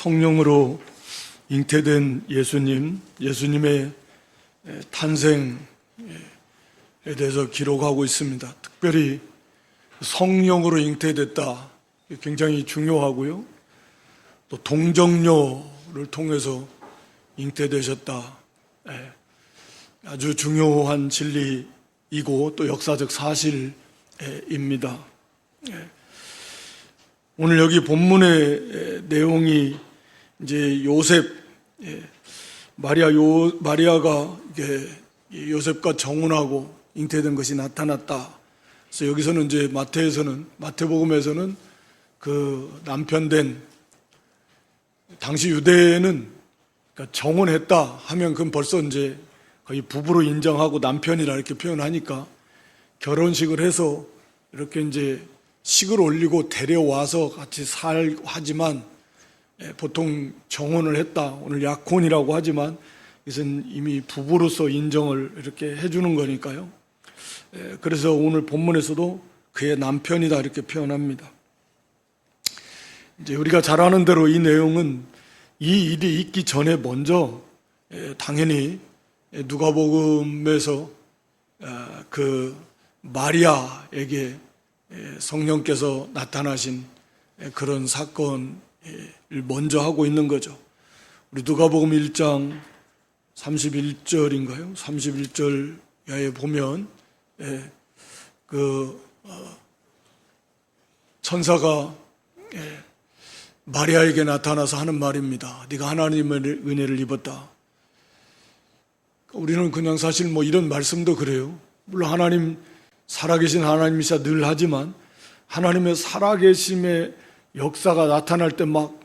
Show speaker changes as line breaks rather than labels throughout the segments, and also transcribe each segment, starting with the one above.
성령으로 잉태된 예수님의 탄생에 대해서 기록하고 있습니다. 특별히 성령으로 잉태됐다, 굉장히 중요하고요. 또 동정녀를 통해서 잉태되셨다, 아주 중요한 진리이고 또 역사적 사실입니다. 오늘 여기 본문의 내용이 이제 마리아가 요셉과 정혼하고 잉태된 것이 나타났다. 그래서 여기서는 이제 마태복음에서는 그 남편된, 당시 유대는 그러니까 정혼했다 하면 그건 벌써 이제 거의 부부로 인정하고 남편이라 이렇게 표현하니까 결혼식을 해서 이렇게 이제 식을 올리고 데려와서 같이 하지만 보통 정혼을 했다, 오늘 약혼이라고 하지만 이것은 이미 부부로서 인정을 이렇게 해주는 거니까요. 그래서 오늘 본문에서도 그의 남편이다 이렇게 표현합니다. 이제 우리가 잘 아는 대로 이 내용은 이 일이 있기 전에 먼저 당연히 누가복음에서 그 마리아에게 성령께서 나타나신 그런 사건을 먼저 하고 있는 거죠. 우리 누가복음 1장 31절인가요? 31절에 보면 천사가 마리아에게 나타나서 하는 말입니다. 네가 하나님의 은혜를 입었다. 우리는 그냥 사실 뭐 이런 말씀도 그래요. 물론 하나님, 살아계신 하나님이시라 늘 하지만 하나님의 살아계심의 역사가 나타날 때 막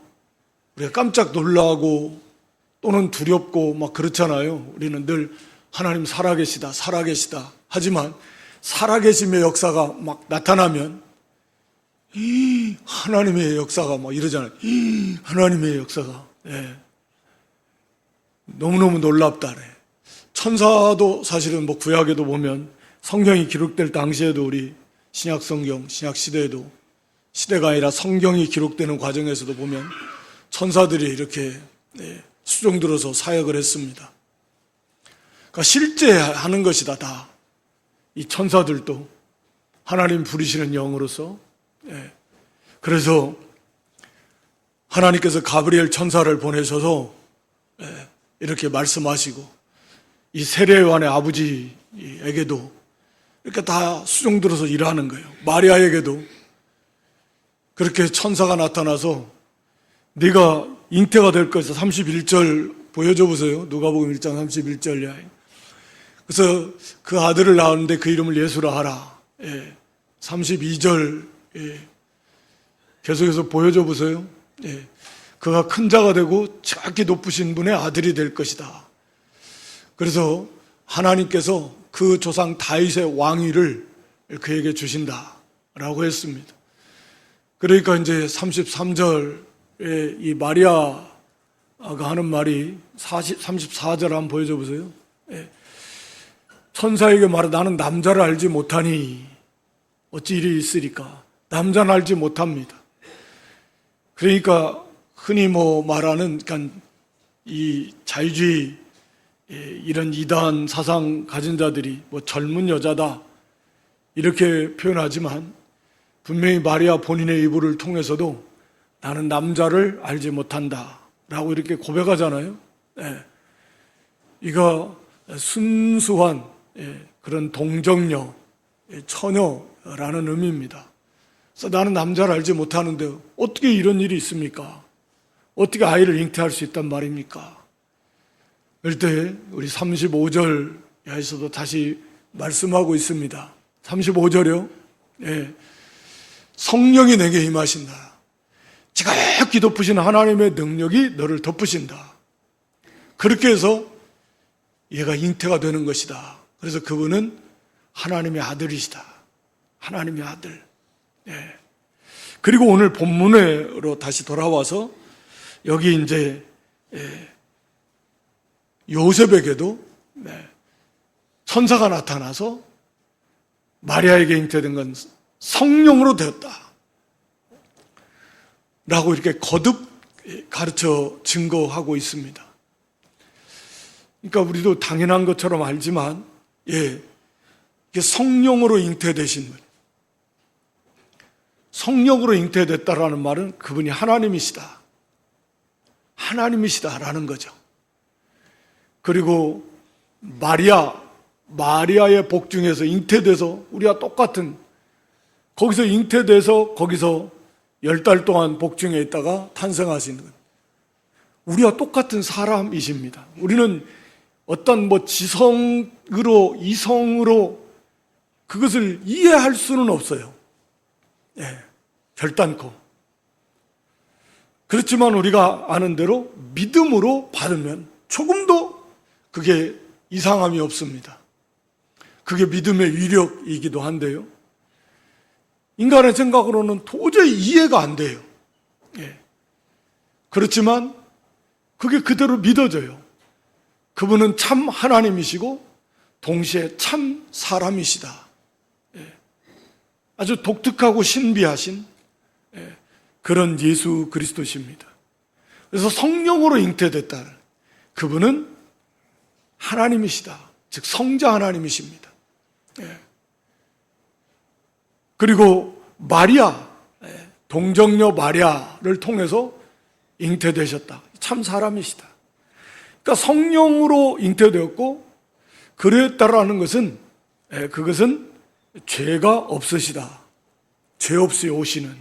우리가 깜짝 놀라고 또는 두렵고 막 그렇잖아요. 우리는 늘 하나님 살아계시다 하지만 살아계심의 역사가 막 나타나면 하나님의 역사가 막 이러잖아요. 하나님의 역사가 너무너무 놀랍다래. 천사도 사실은 뭐 구약에도 보면 성경이 기록될 당시에도 우리 신약 성경, 신약 시대에도, 시대가 아니라 성경이 기록되는 과정에서도 보면 천사들이 이렇게 수종 들어서 사역을 했습니다. 그러니까 실제 하는 것이다, 다. 이 천사들도 하나님 부리시는 영으로서. 그래서 하나님께서 가브리엘 천사를 보내셔서 이렇게 말씀하시고, 이 세례요한의 아버지에게도 이렇게 다 수종 들어서 일하는 거예요. 마리아에게도 그렇게 천사가 나타나서 네가 잉태가 될 것이다. 31절 보여줘 보세요. 누가복음 1장 31절. 그래서 그 아들을 낳았는데 그 이름을 예수라 하라. 32절 계속해서 보여줘 보세요. 그가 큰 자가 되고 지극히 높으신 분의 아들이 될 것이다. 그래서 하나님께서 그 조상 다윗의 왕위를 그에게 주신다라고 했습니다. 그러니까 이제 33절에 이 마리아가 하는 말이 34절 한번 보여줘 보세요. 천사에게 말해 나는 남자를 알지 못하니 어찌 일이 있으리까. 남자는 알지 못합니다. 그러니까 흔히 뭐 말하는 이 자유주의 이런 이단 사상 가진 자들이 뭐 젊은 여자다 이렇게 표현하지만 분명히 마리아 본인의 이불을 통해서도 나는 남자를 알지 못한다 라고 이렇게 고백하잖아요. 이거 순수한 그런 동정녀, 처녀라는 의미입니다. 그래서 나는 남자를 알지 못하는데 어떻게 이런 일이 있습니까? 어떻게 아이를 잉태할 수 있단 말입니까? 그럴 때 우리 35절에서도 다시 말씀하고 있습니다. 35절이요. 성령이 내게 임하신다. 지극히 높으신 하나님의 능력이 너를 덮으신다. 그렇게 해서 얘가 잉태가 되는 것이다. 그래서 그분은 하나님의 아들이시다. 하나님의 아들. 그리고 오늘 본문으로 다시 돌아와서 여기 이제 요셉에게도 천사가 나타나서 마리아에게 잉태된 건 성령으로 되었다 라고 이렇게 거듭 가르쳐 증거하고 있습니다. 그러니까 우리도 당연한 것처럼 알지만, 이게 성령으로 잉태되신 분, 성령으로 잉태됐다라는 말은 그분이 하나님이시다, 하나님이시다라는 거죠. 그리고 마리아의 복 중에서 잉태돼서 우리와 똑같은, 거기서 잉태돼서 거기서 10달 동안 복중에 있다가 탄생하신 분, 우리와 똑같은 사람이십니다. 우리는 어떤 지성으로, 이성으로 그것을 이해할 수는 없어요. 결단코. 그렇지만 우리가 아는 대로 믿음으로 받으면 조금도 그게 이상함이 없습니다. 그게 믿음의 위력이기도 한데요, 인간의 생각으로는 도저히 이해가 안 돼요. 그렇지만 그게 그대로 믿어져요. 그분은 참 하나님이시고 동시에 참 사람이시다. 아주 독특하고 신비하신 그런 예수 그리스도십니다. 그래서 성령으로 잉태됐다. 그분은 하나님이시다. 즉 성자 하나님이십니다. 그리고 마리아, 동정녀 마리아를 통해서 잉태되셨다. 참 사람이시다. 그러니까 성령으로 잉태되었고, 그랬다라는 것은, 그것은 죄가 없으시다, 죄 없이 오시는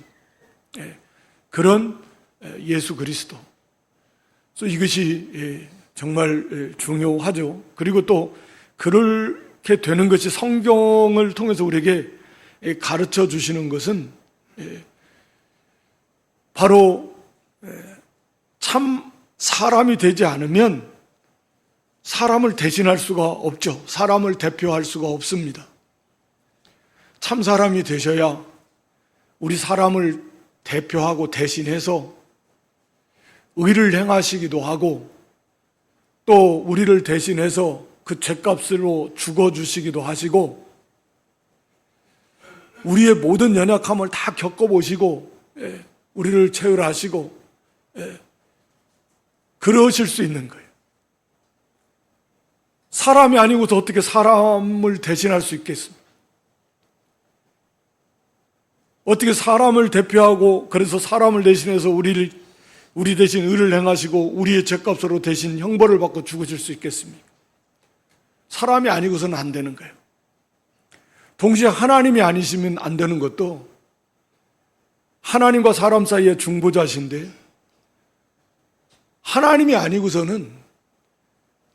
그런 예수 그리스도. 그래서 이것이 정말 중요하죠. 그리고 또 그렇게 되는 것이, 성경을 통해서 우리에게 가르쳐 주시는 것은 바로 참 사람이 되지 않으면 사람을 대신할 수가 없죠. 사람을 대표할 수가 없습니다. 참 사람이 되셔야 우리 사람을 대표하고 대신해서 의를 행하시기도 하고, 또 우리를 대신해서 그 죄값으로 죽어주시기도 하시고, 우리의 모든 연약함을 다 겪어보시고 우리를 체휼하시고 그러실 수 있는 거예요. 사람이 아니고서 어떻게 사람을 대신할 수 있겠습니까? 어떻게 사람을 대표하고, 그래서 사람을 대신해서 우리 대신 의를 행하시고 우리의 죄값으로 대신 형벌을 받고 죽으실 수 있겠습니까? 사람이 아니고서는 안 되는 거예요. 동시에 하나님이 아니시면 안 되는 것도, 하나님과 사람 사이의 중보자신데, 하나님이 아니고서는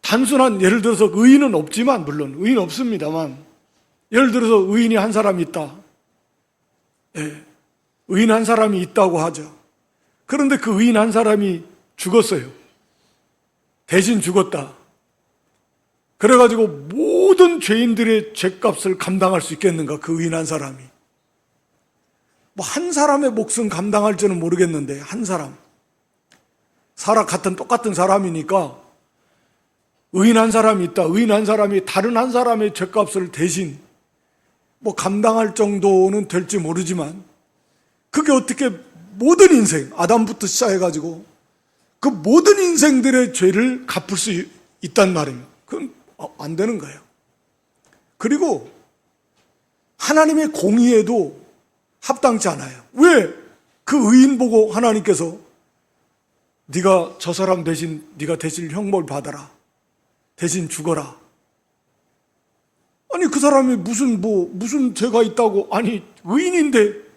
단순한, 예를 들어서 의인은 없지만, 물론 의인 없습니다만, 예를 들어서 의인이 한 사람이 있다. 의인 한 사람이 있다고 하죠. 그런데 그 의인 한 사람이 죽었어요. 대신 죽었다. 그래가지고 모든 죄인들의 죄값을 감당할 수 있겠는가, 그 의인 한 사람이. 한 사람의 몫은 감당할지는 모르겠는데, 한 사람. 같은 똑같은 사람이니까 의인 한 사람이 있다. 의인 한 사람이 다른 한 사람의 죄값을 대신 감당할 정도는 될지 모르지만, 그게 어떻게 모든 인생, 아담부터 시작해가지고 그 모든 인생들의 죄를 갚을 수 있단 말입니다. 그건 안 되는 거예요. 그리고 하나님의 공의에도 합당치 않아요. 왜? 그 의인 보고 하나님께서 네가 저 사람 대신 네가 대신 형벌 받아라, 대신 죽어라. 아니 그 사람이 무슨 죄가 있다고, 아니 의인인데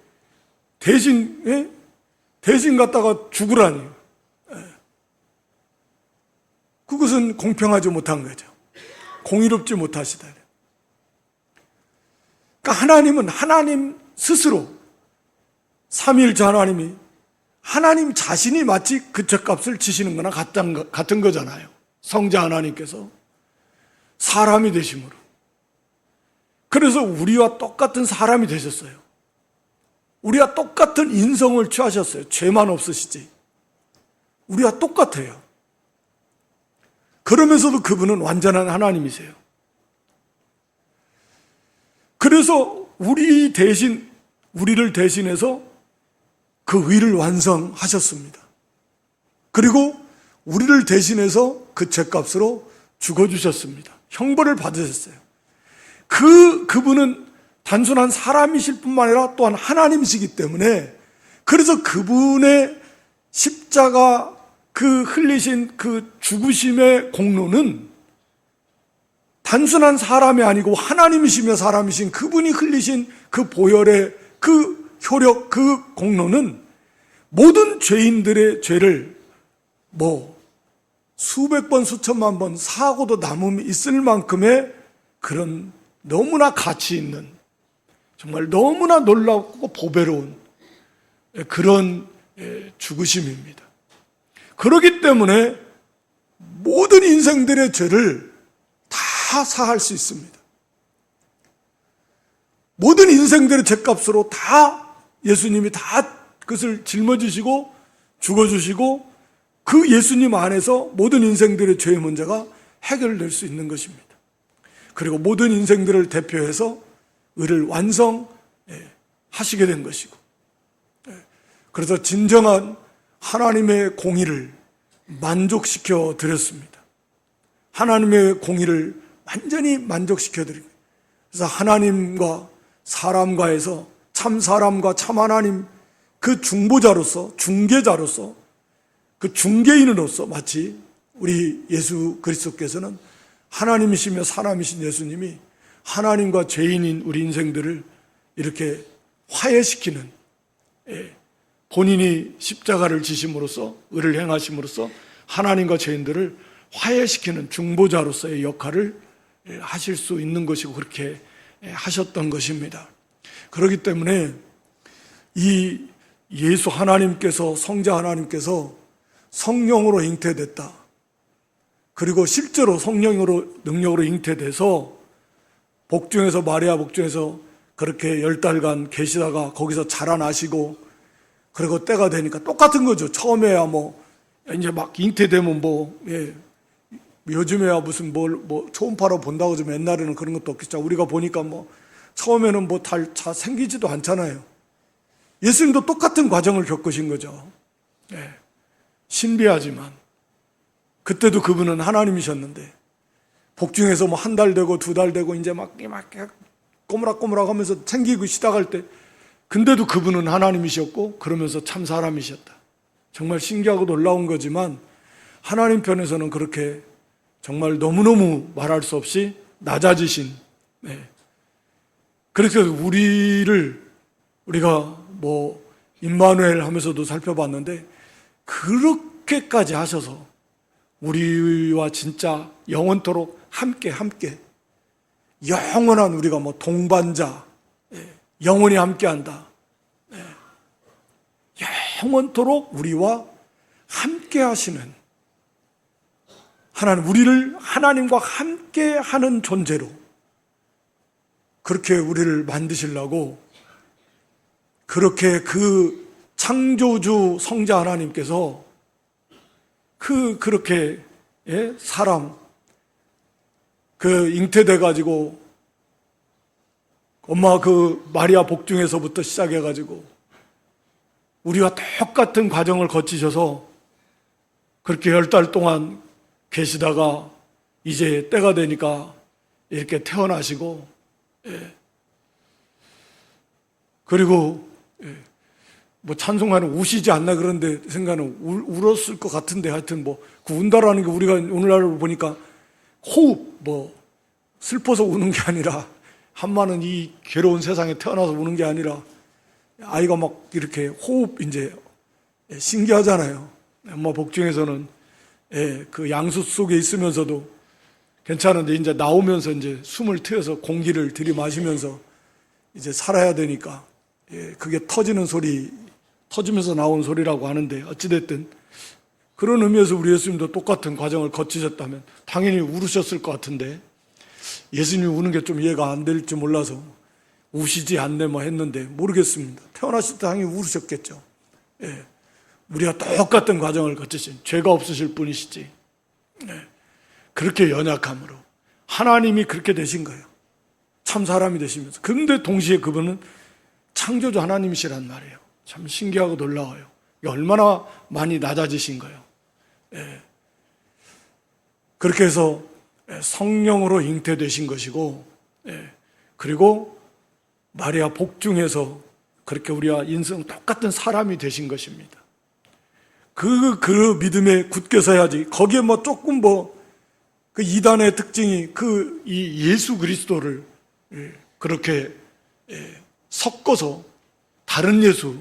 대신 갖다가 죽으라니. 그것은 공평하지 못한 거죠. 공의롭지 못하시다. 그러니까 하나님은 하나님 스스로, 삼위일체 하나님이 하나님 자신이 마치 그 죄값을 지시는 거나 같은 거잖아요. 성자 하나님께서 사람이 되심으로. 그래서 우리와 똑같은 사람이 되셨어요. 우리와 똑같은 인성을 취하셨어요. 죄만 없으시지. 우리와 똑같아요. 그러면서도 그분은 완전한 하나님이세요. 그래서 우리를 대신해서 그 의를 완성하셨습니다. 그리고 우리를 대신해서 그 죄값으로 죽어주셨습니다. 형벌을 받으셨어요. 그분은 단순한 사람이실 뿐만 아니라 또한 하나님이시기 때문에, 그래서 그분의 십자가 그 흘리신 그 죽으심의 공로는 단순한 사람이 아니고 하나님이시며 사람이신 그분이 흘리신 그 보혈의 그 효력, 그 공로는 모든 죄인들의 죄를 수백 번, 수천만 번 사고도 남음이 있을 만큼의 그런 너무나 가치 있는, 정말 너무나 놀랍고 보배로운 그런 죽으심입니다. 그렇기 때문에 모든 인생들의 죄를 다 사할 수 있습니다. 모든 인생들의 죄값으로 다 예수님이 다 그것을 짊어지시고 죽어주시고, 그 예수님 안에서 모든 인생들의 죄의 문제가 해결될 수 있는 것입니다. 그리고 모든 인생들을 대표해서 의를 완성하시게 된 것이고, 그래서 진정한 하나님의 공의를 만족시켜 드렸습니다. 하나님의 공의를 완전히 만족시켜 드립니다. 그래서 하나님과 사람과에서 참 사람과 참 하나님, 그 중보자로서, 중개자로서, 그 중개인으로서 마치 우리 예수 그리스도께서는 하나님이시며 사람이신 예수님이 하나님과 죄인인 우리 인생들을 이렇게 화해시키는, 본인이 십자가를 지심으로써, 의를 행하심으로써 하나님과 죄인들을 화해시키는 중보자로서의 역할을 하실 수 있는 것이고, 그렇게 하셨던 것입니다. 그렇기 때문에 이 예수 하나님께서, 성자 하나님께서 성령으로 잉태됐다, 그리고 실제로 성령으로, 능력으로 잉태돼서 복중에서, 마리아 복중에서 그렇게 10달간 계시다가 거기서 자라나시고, 그리고 때가 되니까 똑같은 거죠. 처음에야 이제 막 잉태되면 요즘에야 무슨 초음파로 본다고 좀, 옛날에는 그런 것도 없겠죠. 우리가 보니까 처음에는 잘 생기지도 않잖아요. 예수님도 똑같은 과정을 겪으신 거죠. 신비하지만 그때도 그분은 하나님이셨는데, 복중에서 1달 되고 2달 되고 이제 막 꼬무락꼬무락 하면서 생기기 시작할 때, 근데도 그분은 하나님이셨고 그러면서 참 사람이셨다. 정말 신기하고 놀라운 거지만 하나님 편에서는 그렇게 정말 너무너무 말할 수 없이 낮아지신, 그렇게 우리가 임마누엘 하면서도 살펴봤는데, 그렇게까지 하셔서 우리와 진짜 영원토록 함께 영원한, 우리가 동반자, 영원히 함께한다, 영원토록 우리와 함께 하시는 하나님, 우리를 하나님과 함께 하는 존재로 그렇게 우리를 만드시려고, 그렇게 그 창조주 성자 하나님께서 그렇게 사람 잉태돼 가지고 엄마 마리아 복중에서부터 시작해 가지고 우리와 똑같은 과정을 거치셔서 그렇게 10달 동안 계시다가 이제 때가 되니까 이렇게 태어나시고, 그리고 찬송가는 우시지 않나 그런데 생각은 울었을 것 같은데, 하여튼 그 운다라는 게 우리가 오늘날로 보니까 호흡, 슬퍼서 우는 게 아니라, 한마는 이 괴로운 세상에 태어나서 우는 게 아니라 아이가 막 이렇게 호흡, 이제 신기하잖아요. 엄마 복중에서는 그 양수 속에 있으면서도 괜찮은데, 이제 나오면서 이제 숨을 트여서 공기를 들이마시면서 이제 살아야 되니까, 그게 터지면서 나온 소리라고 하는데, 어찌됐든 그런 의미에서 우리 예수님도 똑같은 과정을 거치셨다면 당연히 울으셨을 것 같은데, 예수님이 우는 게 좀 이해가 안 될지 몰라서 우시지 않네 했는데, 모르겠습니다. 태어나실 때 당연히 울으셨겠죠. 우리가 똑같은 과정을 거치신, 죄가 없으실 분이시지, 그렇게 연약함으로 하나님이 그렇게 되신 거예요. 참 사람이 되시면서. 근데 동시에 그분은 창조주 하나님이시란 말이에요. 참 신기하고 놀라워요. 얼마나 많이 낮아지신 거예요. 그렇게 해서 성령으로 잉태되신 것이고, 그리고 마리아 복중에서 그렇게 우리와 인생 똑같은 사람이 되신 것입니다. 그 믿음에 굳게 서야지. 거기에 뭐 조금 그 이단의 특징이 이 예수 그리스도를 그렇게 섞어서 다른 예수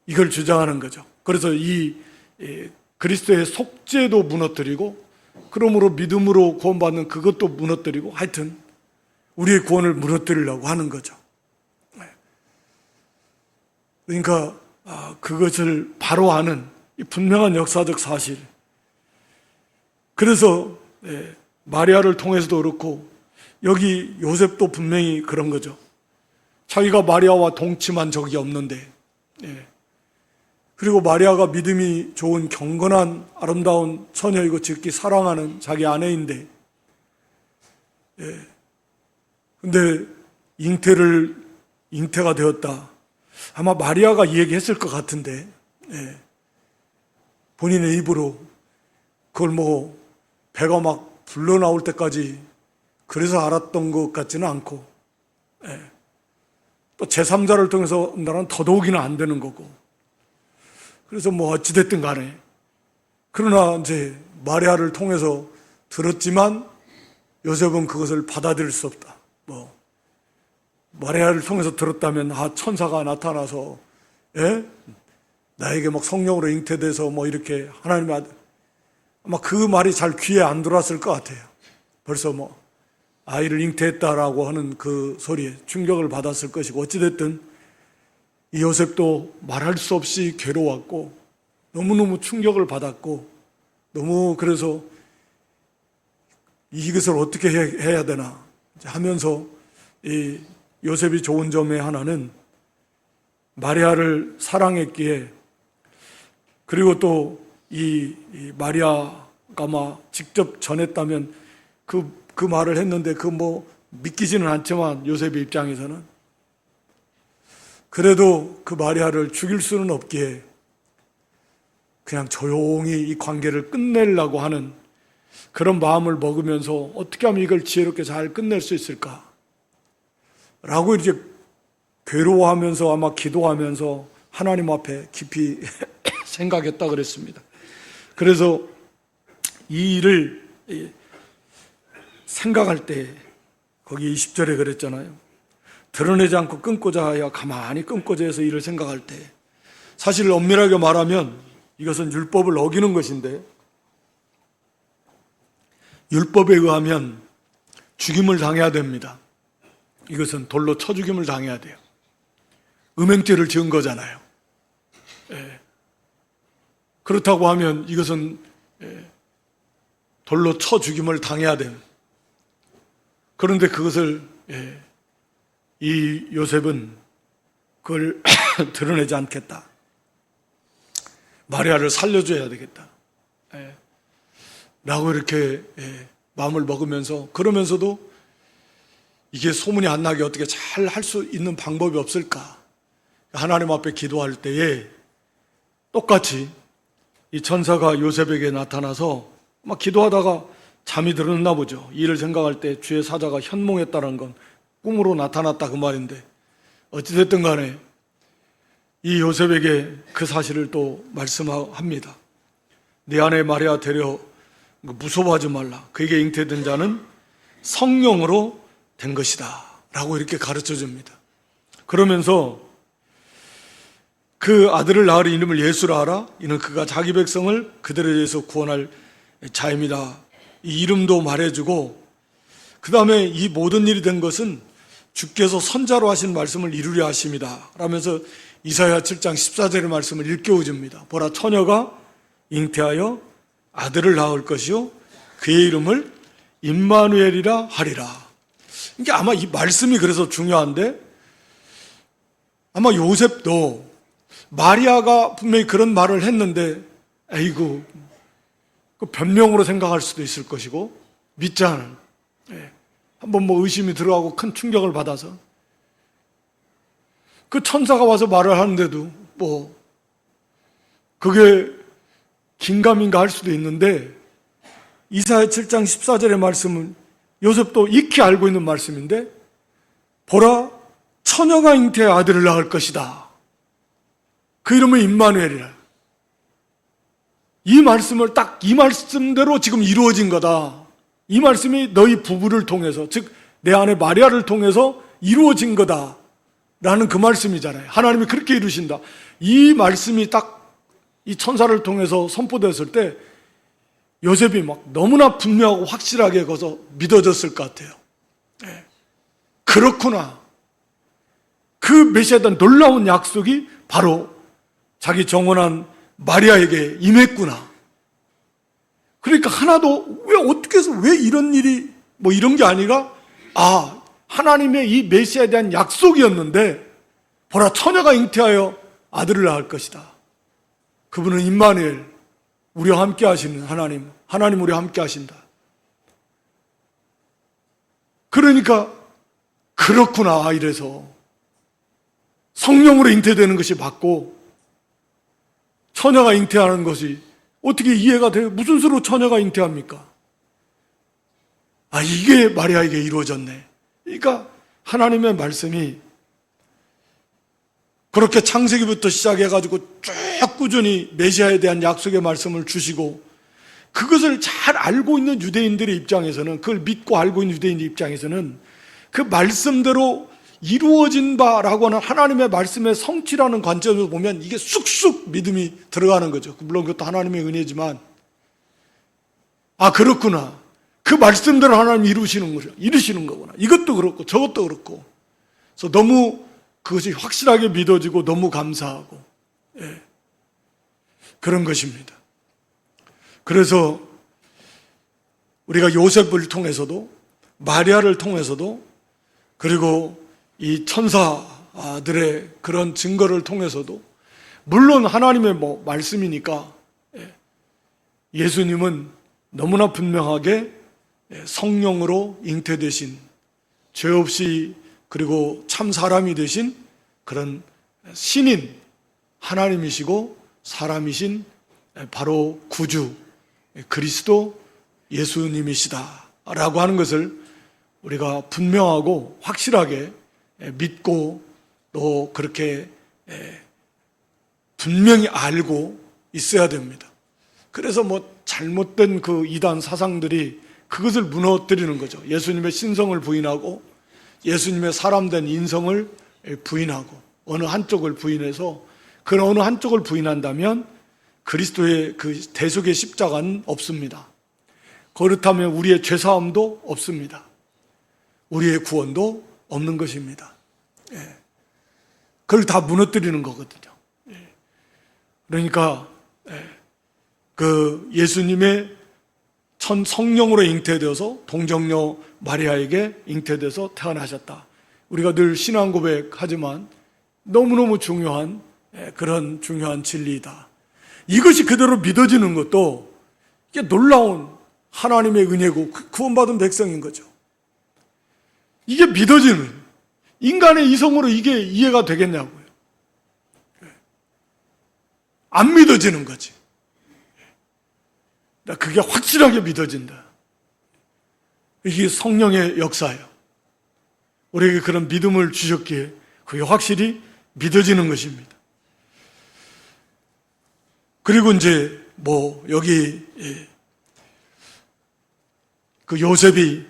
이걸 주장하는 거죠. 그래서 이 그리스도의 속죄도 무너뜨리고, 그러므로 믿음으로 구원받는 그것도 무너뜨리고, 하여튼 우리의 구원을 무너뜨리려고 하는 거죠. 그러니까 그것을 바로 아는 이 분명한 역사적 사실. 그래서 마리아를 통해서도 그렇고, 여기 요셉도 분명히 그런 거죠. 자기가 마리아와 동침한 적이 없는데, 그리고 마리아가 믿음이 좋은 경건한 아름다운 처녀이고 즉기 사랑하는 자기 아내인데, 근데 잉태가 되었다. 아마 마리아가 이 얘기했을 것 같은데, 본인의 입으로 그걸 배가 막 불러 나올 때까지 그래서 알았던 것 같지는 않고, 또 제3자를 통해서 나는 더더욱이나 안 되는 거고, 그래서 어찌됐든 간에, 그러나 이제 마리아를 통해서 들었지만 요셉은 그것을 받아들일 수 없다. 마리아를 통해서 들었다면 천사가 나타나서 나에게 성령으로 잉태돼서 이렇게 하나님의 아마 그 말이 잘 귀에 안 들어왔을 것 같아요. 벌써 아이를 잉태했다라고 하는 그 소리에 충격을 받았을 것이고, 어찌됐든 이 요셉도 말할 수 없이 괴로웠고 너무너무 충격을 받았고, 너무 그래서 이것을 어떻게 해야 되나 하면서, 이 요셉이 좋은 점의 하나는 마리아를 사랑했기에, 그리고 또 이 마리아가 직접 전했다면 그 말을 했는데 믿기지는 않지만 요셉의 입장에서는 그래도 그 마리아를 죽일 수는 없기에 그냥 조용히 이 관계를 끝내려고 하는 그런 마음을 먹으면서 어떻게 하면 이걸 지혜롭게 잘 끝낼 수 있을까? 라고 이제 괴로워하면서 아마 기도하면서 하나님 앞에 깊이 생각했다 그랬습니다. 그래서 이 일을 생각할 때 거기 20절에 그랬잖아요. 드러내지 않고 끊고자 하여 가만히 끊고자 해서 일을 생각할 때, 사실 엄밀하게 말하면 이것은 율법을 어기는 것인데, 율법에 의하면 죽임을 당해야 됩니다. 이것은 돌로 쳐 죽임을 당해야 돼요. 음행죄를 지은 거잖아요. 그렇다고 하면 이것은 돌로 쳐 죽임을 당해야 돼요. 그런데 그것을 이 요셉은 그걸 드러내지 않겠다. 마리아를 살려줘야 되겠다. 라고 이렇게 마음을 먹으면서, 그러면서도 이게 소문이 안 나게 어떻게 잘 할 수 있는 방법이 없을까? 하나님 앞에 기도할 때에 똑같이 이 천사가 요셉에게 나타나서 막 기도하다가 잠이 들었나 보죠. 이를 생각할 때 주의 사자가 현몽했다는 건 꿈으로 나타났다 그 말인데, 어찌됐든 간에 이 요셉에게 그 사실을 또 말씀합니다. 네 아내 마리아 데려 무서워하지 말라. 그에게 잉태된 자는 성령으로 된 것이다 라고 이렇게 가르쳐 줍니다. 그러면서 그 아들을 낳으리 이름을 예수라 하라. 이는 그가 자기 백성을 그들에 대해서 구원할 자입니다. 이 이름도 말해주고, 그 다음에 이 모든 일이 된 것은 주께서 선자로 하신 말씀을 이루려 하십니다 라면서 이사야 7장 14절의 말씀을 일깨워줍니다. 보라, 처녀가 잉태하여 아들을 낳을 것이요 그의 이름을 임마누엘이라 하리라. 이게 아마 이 말씀이 그래서 중요한데, 아마 요셉도 마리아가 분명히 그런 말을 했는데, 에이구, 그 변명으로 생각할 수도 있을 것이고, 믿지 않은, 한번 의심이 들어가고 큰 충격을 받아서, 그 천사가 와서 말을 하는데도 그게 긴가민가 할 수도 있는데 이사야 7장 14절의 말씀은 요셉도 익히 알고 있는 말씀인데, 보라 처녀가 잉태해 아들을 낳을 것이다. 그 이름은 임마누엘이라. 이 말씀을 딱 이 말씀대로 지금 이루어진 거다. 이 말씀이 너희 부부를 통해서, 즉 내 아내 마리아를 통해서 이루어진 거다 라는 그 말씀이잖아요. 하나님이 그렇게 이루신다. 이 말씀이 딱 이 천사를 통해서 선포됐을 때 요셉이 막 너무나 분명하고 확실하게 거기서 믿어졌을 것 같아요. 네. 그렇구나. 그 메시아에 대한 놀라운 약속이 바로 자기 정원한 마리아에게 임했구나. 그러니까 하나도 어떻게 해서 왜 이런 일이 뭐 이런 게 아니라, 하나님의 이 메시아에 대한 약속이었는데, 보라 처녀가 잉태하여 아들을 낳을 것이다. 그분은 임마누엘, 우리와 함께 하시는 하나님 우리와 함께 하신다. 그러니까 그렇구나 이래서 성령으로 잉태되는 것이 맞고, 처녀가 잉태하는 것이 어떻게 이해가 돼요? 무슨 수로 처녀가 잉태합니까? 이게 마리아에게 이루어졌네. 그러니까 하나님의 말씀이 그렇게 창세기부터 시작해가지고 쭉 꾸준히 메시아에 대한 약속의 말씀을 주시고, 그것을 잘 알고 있는 유대인들의 입장에서는, 그걸 믿고 알고 있는 유대인의 입장에서는 그 말씀대로 이루어진 바라고 하는 하나님의 말씀의 성취라는 관점에서 보면 이게 쑥쑥 믿음이 들어가는 거죠. 물론 그것도 하나님의 은혜지만, 그렇구나. 그 말씀대로 하나님이 이루시는 거구나. 이것도 그렇고 저것도 그렇고. 그래서 너무 그것이 확실하게 믿어지고 너무 감사하고, 그런 것입니다. 그래서 우리가 요셉을 통해서도, 마리아를 통해서도, 그리고 이 천사들의 그런 증거를 통해서도, 물론 하나님의 말씀이니까 예수님은 너무나 분명하게 성령으로 잉태되신, 죄 없이 그리고 참 사람이 되신 그런 신인 하나님이시고 사람이신 바로 구주 그리스도 예수님이시다 라고 하는 것을 우리가 분명하고 확실하게 믿고 또 그렇게 분명히 알고 있어야 됩니다. 그래서 잘못된 그 이단 사상들이 그것을 무너뜨리는 거죠. 예수님의 신성을 부인하고 예수님의 사람된 인성을 부인하고 어느 한쪽을 부인해서, 그 어느 한쪽을 부인한다면 그리스도의 그 대속의 십자가는 없습니다. 그렇다면 우리의 죄사함도 없습니다. 우리의 구원도 없는 것입니다. 그걸 다 무너뜨리는 거거든요. 그러니까 그 예수님의 성령으로 잉태되어서 동정녀 마리아에게 잉태돼서 태어나셨다. 우리가 늘 신앙 고백하지만 너무너무 중요한 그런 중요한 진리이다. 이것이 그대로 믿어지는 것도 이게 놀라운 하나님의 은혜고 구원받은 백성인 거죠. 이게 믿어지는, 인간의 이성으로 이게 이해가 되겠냐고요. 안 믿어지는 거지. 그게 확실하게 믿어진다. 이게 성령의 역사예요. 우리에게 그런 믿음을 주셨기에 그게 확실히 믿어지는 것입니다. 그리고 이제 여기 그 요셉이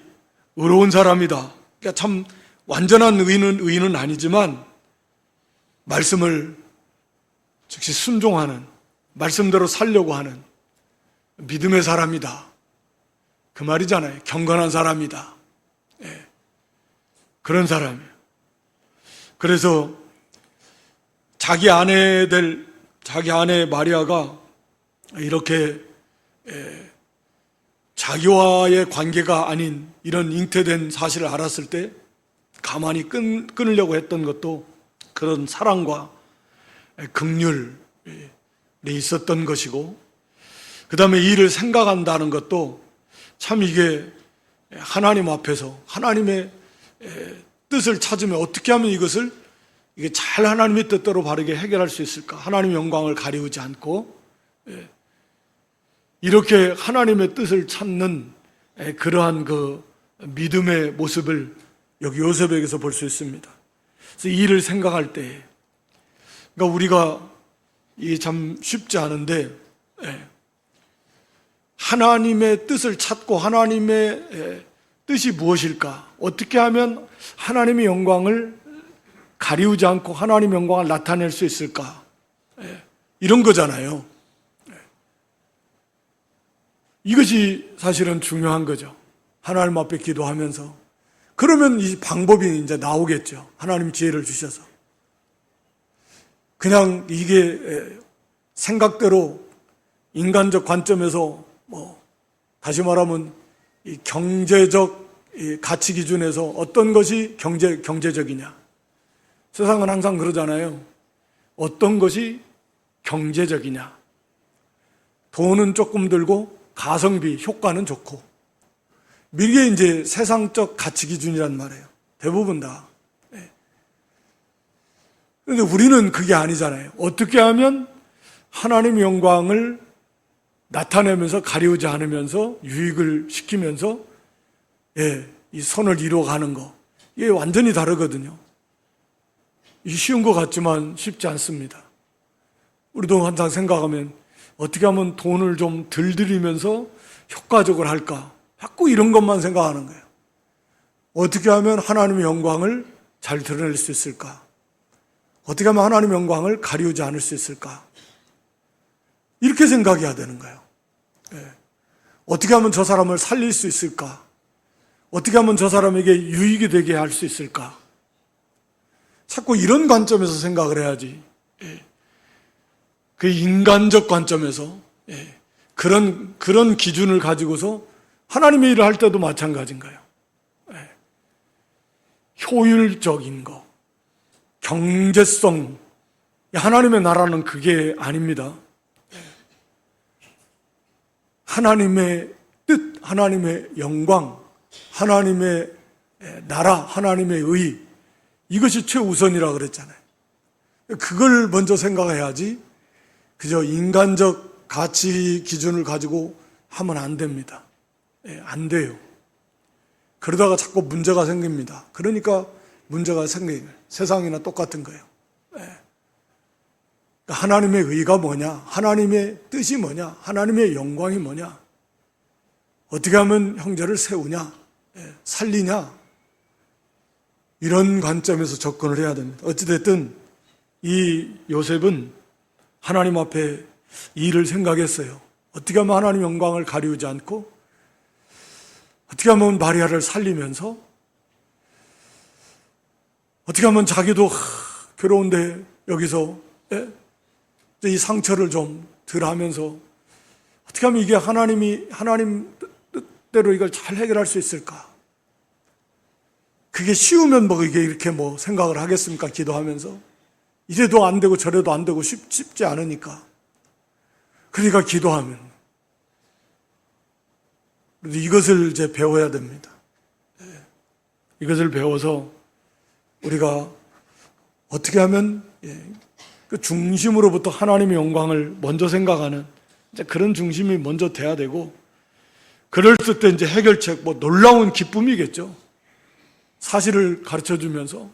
의로운 사람이다. 그러니까 참 완전한 의인은 아니지만 말씀을 즉시 순종하는, 말씀대로 살려고 하는 믿음의 사람이다. 그 말이잖아요. 경건한 사람이다. 그런 사람이에요. 그래서 자기 아내 마리아가 이렇게 자기와의 관계가 아닌 이런 잉태된 사실을 알았을 때 가만히 끊으려고 했던 것도 그런 사랑과 긍휼이 있었던 것이고, 그 다음에 이 일을 생각한다는 것도 참 이게 하나님 앞에서 하나님의 뜻을 찾으면 어떻게 하면 이것을 이게 잘 하나님의 뜻대로 바르게 해결할 수 있을까? 하나님의 영광을 가리우지 않고 이렇게 하나님의 뜻을 찾는 그러한 그 믿음의 모습을 여기 요셉에게서 볼 수 있습니다. 그래서 이 일을 생각할 때, 그러니까 우리가 이게 참 쉽지 않은데, 하나님의 뜻을 찾고 하나님의 뜻이 무엇일까? 어떻게 하면 하나님의 영광을 가리우지 않고 하나님의 영광을 나타낼 수 있을까? 이런 거잖아요. 이것이 사실은 중요한 거죠. 하나님 앞에 기도하면서. 그러면 이 방법이 이제 나오겠죠. 하나님 지혜를 주셔서. 그냥 이게 생각대로 인간적 관점에서 다시 말하면 이 경제적 가치 기준에서 어떤 것이 경제적이냐. 세상은 항상 그러잖아요. 어떤 것이 경제적이냐. 돈은 조금 들고 가성비, 효과는 좋고. 이게 이제 세상적 가치 기준이란 말이에요. 대부분 다. 그런데 우리는 그게 아니잖아요. 어떻게 하면 하나님의 영광을 나타내면서 가리우지 않으면서 유익을 시키면서 이 선을 이루어가는 거. 이게 완전히 다르거든요. 쉬운 것 같지만 쉽지 않습니다. 우리도 항상 생각하면 어떻게 하면 돈을 좀 덜 들이면서 효과적으로 할까? 자꾸 이런 것만 생각하는 거예요. 어떻게 하면 하나님의 영광을 잘 드러낼 수 있을까? 어떻게 하면 하나님의 영광을 가리우지 않을 수 있을까? 이렇게 생각해야 되는 거예요. 어떻게 하면 저 사람을 살릴 수 있을까? 어떻게 하면 저 사람에게 유익이 되게 할 수 있을까? 자꾸 이런 관점에서 생각을 해야지. 그 인간적 관점에서 그런 기준을 가지고서 하나님의 일을 할 때도 마찬가지인 거예요. 효율적인 거, 경제성, 하나님의 나라는 그게 아닙니다. 하나님의 뜻, 하나님의 영광, 하나님의 나라, 하나님의 의, 이것이 최우선이라 그랬잖아요. 그걸 먼저 생각해야지 그저 인간적 가치 기준을 가지고 하면 안 됩니다. 안 돼요. 그러다가 자꾸 문제가 생깁니다. 그러니까 문제가 생겨요. 세상이나 똑같은 거예요. 하나님의 의가 뭐냐? 하나님의 뜻이 뭐냐? 하나님의 영광이 뭐냐? 어떻게 하면 형제를 세우냐? 살리냐? 이런 관점에서 접근을 해야 됩니다. 어찌됐든 이 요셉은 하나님 앞에 이 일을 생각했어요. 어떻게 하면 하나님 영광을 가리우지 않고 어떻게 하면 마리아를 살리면서 어떻게 하면 자기도 괴로운데 여기서 이 상처를 좀 덜 하면서 어떻게 하면 이게 하나님 뜻대로 이걸 잘 해결할 수 있을까? 그게 쉬우면 이게 이렇게 생각을 하겠습니까? 기도하면서. 이래도 안 되고 저래도 안 되고 쉽지 않으니까. 그러니까 기도하면. 이것을 이제 배워야 됩니다. 이것을 배워서 우리가 어떻게 하면 그 중심으로부터 하나님의 영광을 먼저 생각하는 이제 그런 중심이 먼저 돼야 되고, 그럴 때 이제 해결책, 놀라운 기쁨이겠죠. 사실을 가르쳐 주면서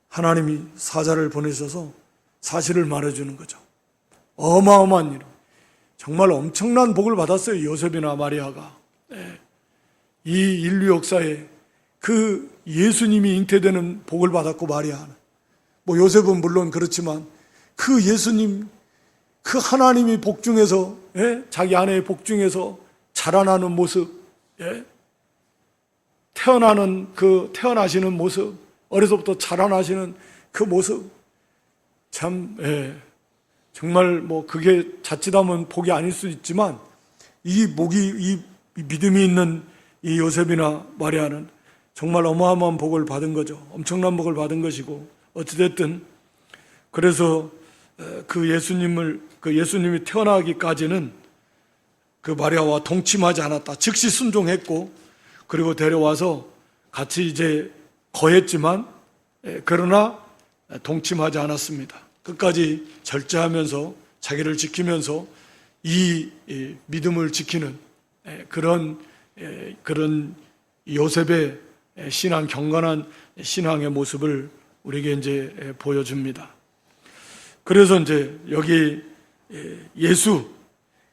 하나님이 사자를 보내셔서 사실을 말해주는 거죠. 어마어마한 일. 정말 엄청난 복을 받았어요. 요셉이나 마리아가. 이 인류 역사에 그 예수님이 잉태되는 복을 받았고, 마리아는. 요셉은 물론 그렇지만 그 예수님, 그 하나님이 복 중에서, 자기 아내의 복 중에서 자라나는 모습, 태어나시는 모습, 어려서부터 자라나시는 그 모습, 참, 정말 그게 자칫하면 복이 아닐 수 있지만, 이 믿음이 있는 이 요셉이나 마리아는 정말 어마어마한 복을 받은 거죠. 엄청난 복을 받은 것이고, 어찌됐든, 그래서 그 예수님이 태어나기까지는 그 마리아와 동침하지 않았다. 즉시 순종했고, 그리고 데려와서 같이 이제 거했지만, 그러나 동침하지 않았습니다. 끝까지 절제하면서 자기를 지키면서 이 믿음을 지키는 그런 요셉의 신앙, 경건한 신앙의 모습을 우리에게 이제 보여줍니다. 그래서 이제 여기 예수,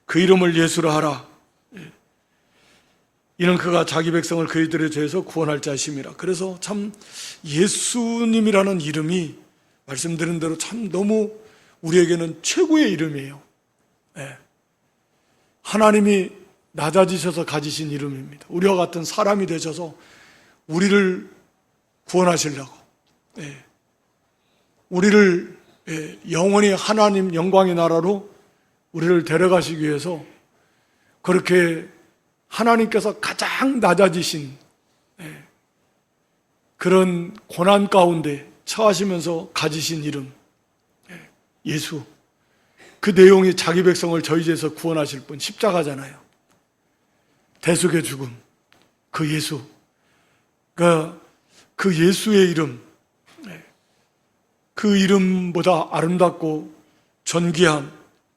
그 이름을 예수로 하라. 이는 그가 자기 백성을 그이들의 죄에서 구원할 자이심이라. 그래서 참 예수님이라는 이름이 말씀드린 대로 참 너무 우리에게는 최고의 이름이에요. 하나님이 낮아지셔서 가지신 이름입니다. 우리와 같은 사람이 되셔서 우리를 구원하시려고, 우리를 영원히 하나님 영광의 나라로 우리를 데려가시기 위해서 그렇게 하나님께서 가장 낮아지신 그런 고난 가운데 처하시면서 가지신 이름, 예수. 그 내용이 자기 백성을 저희 죄에서 구원하실 분, 십자가잖아요. 대속의 죽음, 그 예수. 그 예수의 이름, 그 이름보다 아름답고 존귀한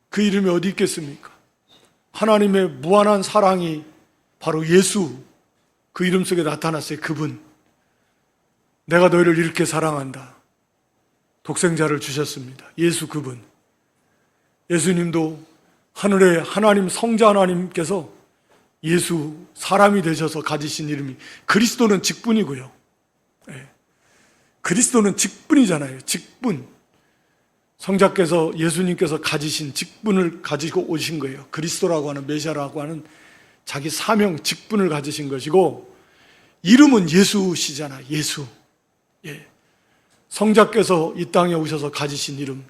그 이름이 어디 있겠습니까? 하나님의 무한한 사랑이 바로 예수, 그 이름 속에 나타났어요. 그분. 내가 너희를 이렇게 사랑한다. 독생자를 주셨습니다. 예수 그분. 예수님도 하늘의 하나님 성자 하나님께서 예수 사람이 되셔서 가지신 이름이 그리스도는 직분이고요. 그리스도는 직분이잖아요. 직분. 성자께서 예수님께서 가지신 직분을 가지고 오신 거예요. 그리스도라고 하는 메시아라고 하는 자기 사명 직분을 가지신 것이고 이름은 예수시잖아요. 예수. 성자께서 이 땅에 오셔서 가지신 이름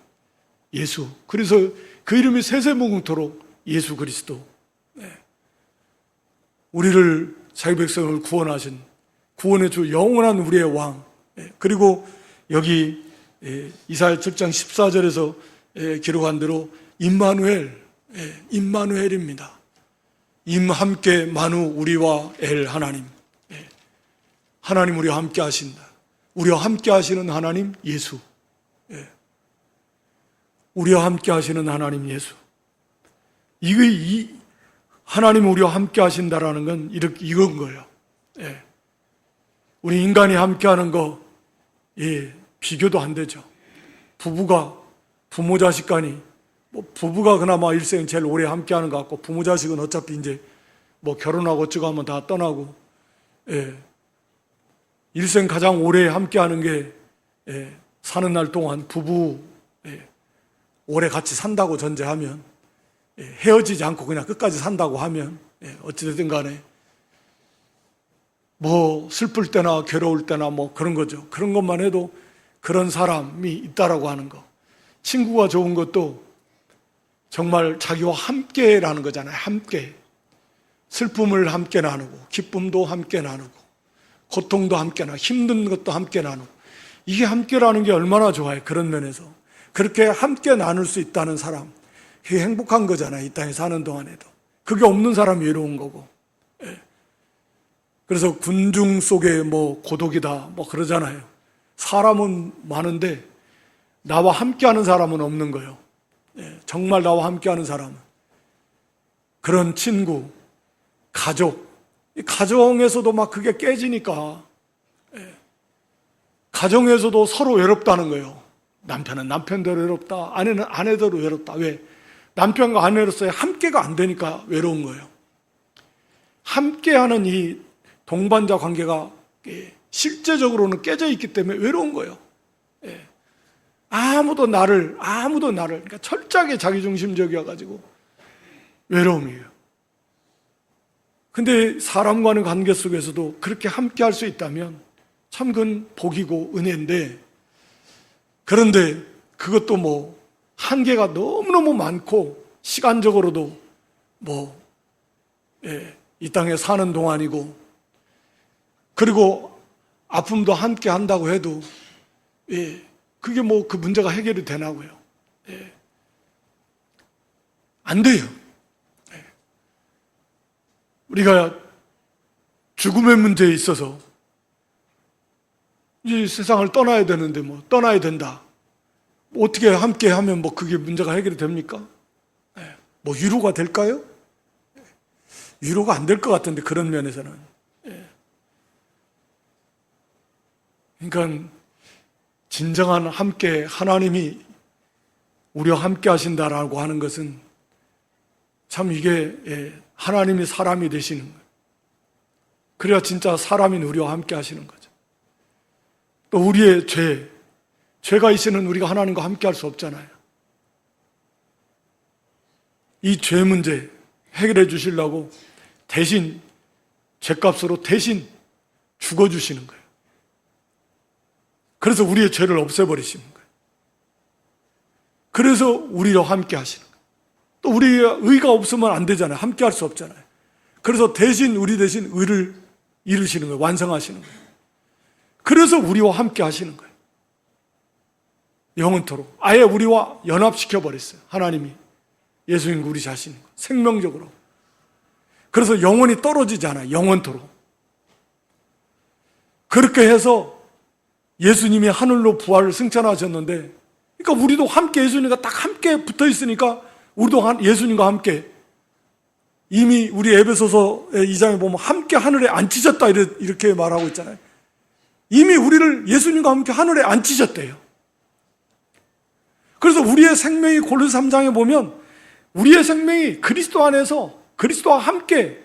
예수. 그래서 그 이름이 세세무궁토록 예수 그리스도. 우리를 자기 백성을 구원하신 구원의 주 영원한 우리의 왕. 그리고 여기 이사야 7장 14절에서 기록한 대로 임마누엘, 임마누엘입니다. 임 함께 만우 우리와 엘 하나님. 하나님 우리와 함께 하신다. 우리와 함께 하시는 하나님 예수. 우리와 함께 하시는 하나님 예수. 이 하나님 우리와 함께 하신다라는 건 이건 거예요. 우리 인간이 함께 하는 거 비교도 안 되죠. 부모 자식 간이 부부가 그나마 일생 제일 오래 함께 하는 것 같고 부모 자식은 어차피 이제 결혼하고 어쩌고 하면 다 떠나고 일생 가장 오래 함께 하는 게 사는 날 동안 부부 오래 같이 산다고 전제하면 헤어지지 않고 그냥 끝까지 산다고 하면 어찌됐든 간에 슬플 때나 괴로울 때나 그런 거죠. 그런 것만 해도 그런 사람이 있다라고 하는 거. 친구가 좋은 것도 정말 자기와 함께라는 거잖아요. 함께. 슬픔을 함께 나누고 기쁨도 함께 나누고 고통도 함께 나누고 힘든 것도 함께 나누고 이게 함께라는 게 얼마나 좋아요. 그런 면에서. 그렇게 함께 나눌 수 있다는 사람 그게 행복한 거잖아요. 이 땅에 사는 동안에도. 그게 없는 사람이 외로운 거고. 그래서 군중 속에 고독이다 그러잖아요. 사람은 많은데 나와 함께하는 사람은 없는 거예요. 정말 나와 함께하는 사람은 그런 친구, 가족, 가정에서도 그게 깨지니까 가정에서도 서로 외롭다는 거예요. 남편은 남편대로 외롭다, 아내는 아내대로 외롭다. 왜? 남편과 아내로서의 함께가 안 되니까 외로운 거예요. 함께하는 이 동반자 관계가 실제적으로는 깨져 있기 때문에 외로운 거예요. 아무도 나를 그러니까 철저하게 자기중심적이어가지고 외로움이에요. 근데 사람과의 관계 속에서도 그렇게 함께 할 수 있다면 참 그건 복이고 은혜인데 그런데 그것도 한계가 너무너무 많고 시간적으로도 이 땅에 사는 동안이고 그리고 아픔도 함께 한다고 해도 그게 그 문제가 해결이 되나고요? 안 돼요. 우리가 죽음의 문제에 있어서 이 세상을 떠나야 되는데 떠나야 된다. 어떻게 함께 하면 그게 문제가 해결이 됩니까? 뭐 위로가 될까요? 위로가 안 될 것 같은데, 그런 면에서는. 그러니까 진정한 함께, 하나님이 우리와 함께 하신다라고 하는 것은 참 이게 하나님이 사람이 되시는 거예요. 그래야 진짜 사람인 우리와 함께 하시는 거죠. 또 우리의 죄가 있으면 우리가 하나님과 함께 할 수 없잖아요. 이 죄 문제 해결해 주시려고 대신 죄값으로 대신 죽어주시는 거예요. 그래서 우리의 죄를 없애버리시는 거예요. 그래서 우리와 함께 하시는 거예요. 또 우리의 의가 없으면 안 되잖아요. 함께 할 수 없잖아요. 그래서 대신 우리 대신 의를 이루시는 거예요. 완성하시는 거예요. 그래서 우리와 함께 하시는 거예요. 영원토록 아예 우리와 연합시켜 버렸어요. 하나님이 예수님 우리 자신이 생명적으로. 그래서 영원히 떨어지지 않아요. 영원토록. 그렇게 해서 예수님이 하늘로 부활을 승천하셨는데, 그러니까 우리도 함께 예수님과 딱 함께 붙어 있으니까 우리도 예수님과 함께, 이미 우리 에베소서 2장에 보면 함께 하늘에 앉히셨다 이렇게 말하고 있잖아요. 이미 우리를 예수님과 함께 하늘에 앉히셨대요. 그래서 우리의 생명이 골로새 3장에 보면 우리의 생명이 그리스도 안에서 그리스도와 함께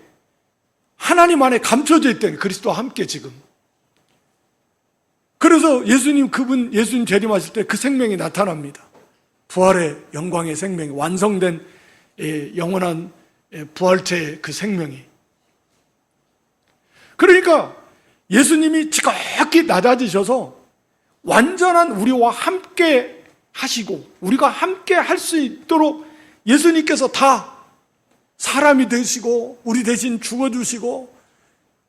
하나님 안에 감춰져 있대요. 그리스도와 함께 지금. 그래서 예수님 재림하실 때 그 생명이 나타납니다. 부활의 영광의 생명이, 완성된 영원한 부활체의 그 생명이. 그러니까 예수님이 지극히 낮아지셔서 완전한 우리와 함께 하시고 우리가 함께 할 수 있도록 예수님께서 다 사람이 되시고 우리 대신 죽어주시고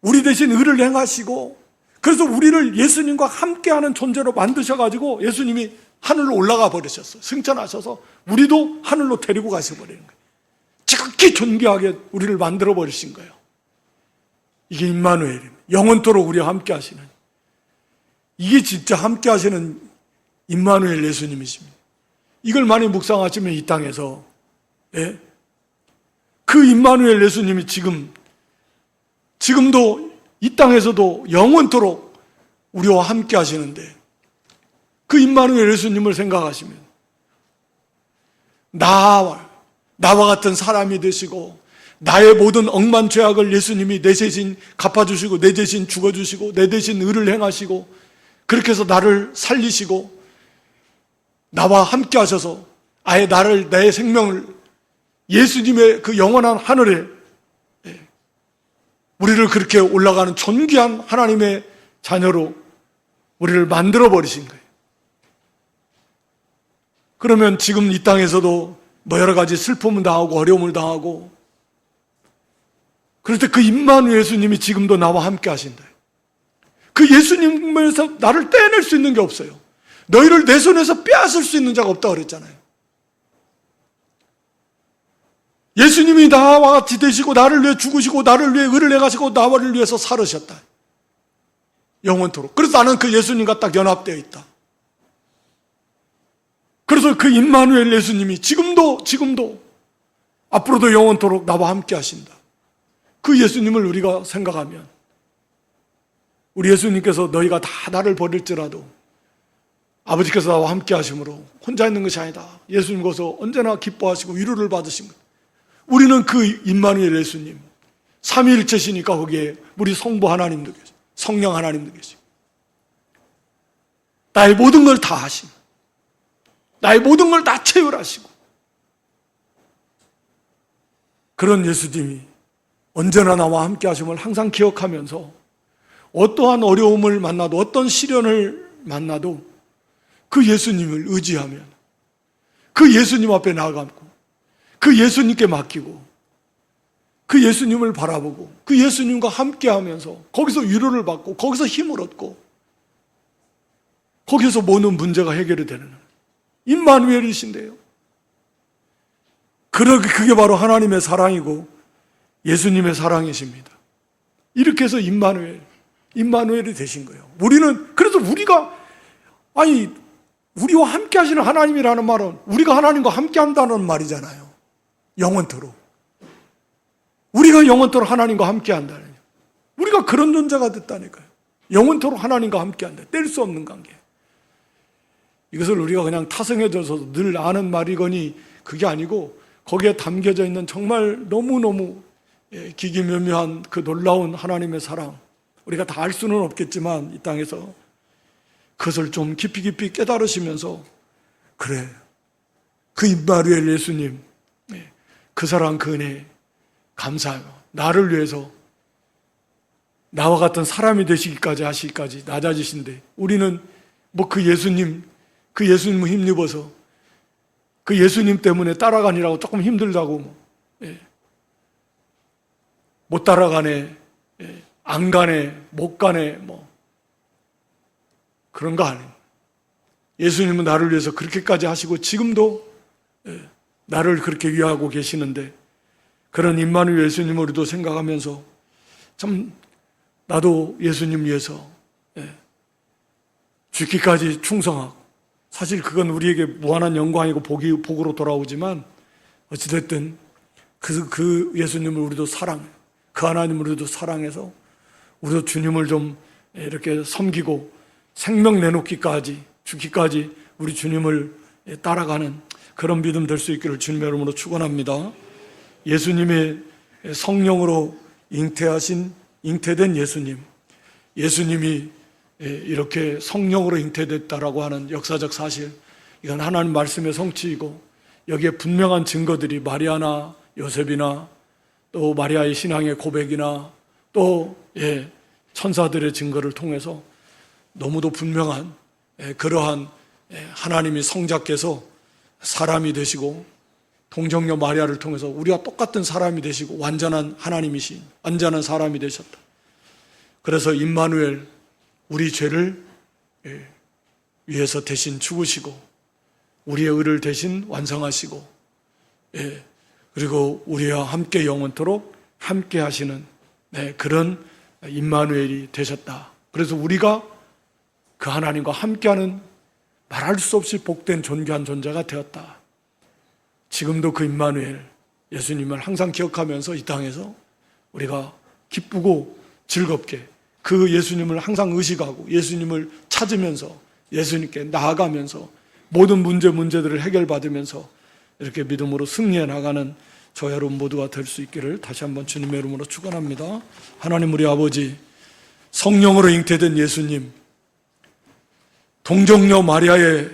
우리 대신 의를 행하시고, 그래서 우리를 예수님과 함께하는 존재로 만드셔가지고 예수님이 하늘로 올라가 버리셨어요. 승천하셔서 우리도 하늘로 데리고 가셔버리는 거예요. 지극히 존귀하게 우리를 만들어 버리신 거예요. 이게 임마누엘입니다. 영원토록 우리와 함께 하시는, 이게 진짜 함께 하시는 임마누엘 예수님이십니다. 이걸 많이 묵상하시면 이 땅에서 그 임마누엘 예수님이 지금도 이 땅에서도 영원토록 우리와 함께 하시는데, 그 임마누엘 예수님을 생각하시면 나와 같은 사람이 되시고 나의 모든 억만 죄악을 예수님이 내 대신 갚아주시고 내 대신 죽어주시고 내 대신 의를 행하시고 그렇게 해서 나를 살리시고 나와 함께 하셔서 아예 내 생명을 예수님의 그 영원한 하늘에 우리를 그렇게 올라가는 존귀한 하나님의 자녀로 우리를 만들어 버리신 거예요. 그러면 지금 이 땅에서도 뭐 여러 가지 슬픔을 당하고 어려움을 당하고 그럴 때 그 임마누엘 예수님이 지금도 나와 함께 하신다. 그 예수님에서 나를 떼낼 수 있는 게 없어요. 너희를 내 손에서 빼앗을 수 있는 자가 없다고 그랬잖아요. 예수님이 나와 같이 되시고 나를 위해 죽으시고 나를 위해 의를 행하시고 나를 위해서 살으셨다. 영원토록. 그래서 나는 그 예수님과 딱 연합되어 있다. 그래서 그 임마누엘 예수님이 지금도 앞으로도 영원토록 나와 함께 하신다. 그 예수님을 우리가 생각하면 우리 예수님께서 너희가 다 나를 버릴지라도 아버지께서 나와 함께 하심으로 혼자 있는 것이 아니다. 예수님께서 언제나 기뻐하시고 위로를 받으신 것. 우리는 그 임마누엘 예수님, 삼위일체시니까 거기에 우리 성부 하나님도 계시고 성령 하나님도 계시고 나의 모든 걸 다 하신, 나의 모든 걸 다 채울하시고 그런 예수님이 언제나 나와 함께 하심을 항상 기억하면서 어떠한 어려움을 만나도 어떤 시련을 만나도 그 예수님을 의지하면 그 예수님 앞에 나아가고 그 예수님께 맡기고 그 예수님을 바라보고 그 예수님과 함께 하면서 거기서 위로를 받고 거기서 힘을 얻고 거기서 모든 문제가 해결이 되는 임마누엘이신데요. 그게 바로 하나님의 사랑이고 예수님의 사랑이십니다. 이렇게 해서 임마누엘이 되신 거예요. 그래서 우리와 함께 하시는 하나님이라는 말은 우리가 하나님과 함께 한다는 말이잖아요. 영원토록. 우리가 영원토록 하나님과 함께 한다는, 우리가 그런 존재가 됐다니까요. 영원토록 하나님과 함께 한다. 뗄 수 없는 관계. 이것을 우리가 그냥 타성해져서 늘 아는 말이거니 그게 아니고, 거기에 담겨져 있는 정말 너무너무 기기묘묘한 그 놀라운 하나님의 사랑, 우리가 다 알 수는 없겠지만 이 땅에서 그것을 좀 깊이 깊이 깨달으시면서, 그래, 그 임마누엘 예수님, 그 사랑, 그 은혜 감사해요. 나를 위해서 나와 같은 사람이 되시기까지 하시기까지 낮아지신데, 우리는 뭐 그 예수님 힘입어서 그 예수님 때문에 따라가니라고 조금 힘들다고 못 따라가네, 안 가네, 못 가네, 그런 거 아니에요. 예수님은 나를 위해서 그렇게까지 하시고 지금도 나를 그렇게 위하고 계시는데, 그런 임마누엘 예수님을 우리도 생각하면서 참 나도 예수님 위해서 죽기까지 충성하고, 사실 그건 우리에게 무한한 영광이고 복으로 돌아오지만 어찌됐든 그 예수님을 우리도 사랑해요. 그 하나님을 우리도 사랑해서 우리도 주님을 좀 이렇게 섬기고 생명 내놓기까지, 죽기까지 우리 주님을 따라가는 그런 믿음 될 수 있기를 주님의 이름으로 축원합니다. 예수님의 성령으로 잉태된 예수님이 이렇게 성령으로 잉태됐다라고 하는 역사적 사실, 이건 하나님 말씀의 성취이고, 여기에 분명한 증거들이 마리아나 요셉이나 또 마리아의 신앙의 고백이나 또 천사들의 증거를 통해서 너무도 분명한 그러한 하나님이 성자께서 사람이 되시고 동정녀 마리아를 통해서 우리와 똑같은 사람이 되시고 완전한 하나님이신 완전한 사람이 되셨다. 그래서 임마누엘, 우리 죄를 위해서 대신 죽으시고 우리의 의를 대신 완성하시고 그리고 우리와 함께 영원토록 함께 하시는 그런 임마누엘이 되셨다. 그래서 우리가 그 하나님과 함께하는 말할 수 없이 복된 존귀한 존재가 되었다. 지금도 그 임마누엘 예수님을 항상 기억하면서 이 땅에서 우리가 기쁘고 즐겁게 그 예수님을 항상 의식하고 예수님을 찾으면서 예수님께 나아가면서 모든 문제들을 해결받으면서 이렇게 믿음으로 승리해 나가는 저 여러분 모두가 될 수 있기를 다시 한번 주님의 이름으로 축원합니다. 하나님 우리 아버지, 성령으로 잉태된 예수님, 동정녀 마리아의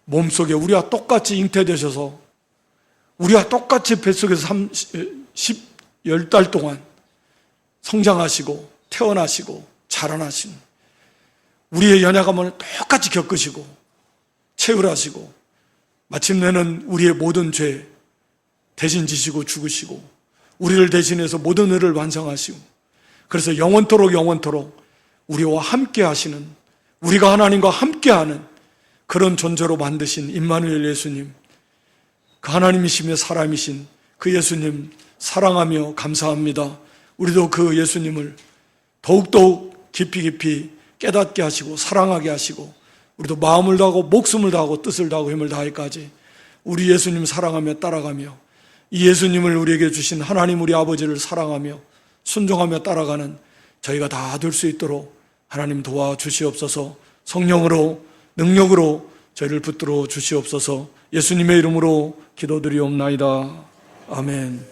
몸속에 우리와 똑같이 잉태되셔서 우리와 똑같이 뱃속에서 10달 동안 성장하시고 태어나시고 자라나신 우리의 연약함을 똑같이 겪으시고 채울하시고 마침내는 우리의 모든 죄 대신 지시고 죽으시고 우리를 대신해서 모든 의를 완성하시고 그래서 영원토록 우리와 함께 하시는, 우리가 하나님과 함께하는 그런 존재로 만드신 임마누엘 예수님, 그 하나님이시며 사람이신 그 예수님 사랑하며 감사합니다. 우리도 그 예수님을 더욱더욱 깊이 깨닫게 하시고 사랑하게 하시고 우리도 마음을 다하고 목숨을 다하고 뜻을 다하고 힘을 다하기까지 우리 예수님 사랑하며 따라가며 이 예수님을 우리에게 주신 하나님 우리 아버지를 사랑하며 순종하며 따라가는 저희가 다 될 수 있도록 하나님 도와주시옵소서. 성령으로 능력으로 저희를 붙들어 주시옵소서. 예수님의 이름으로 기도드리옵나이다. 아멘.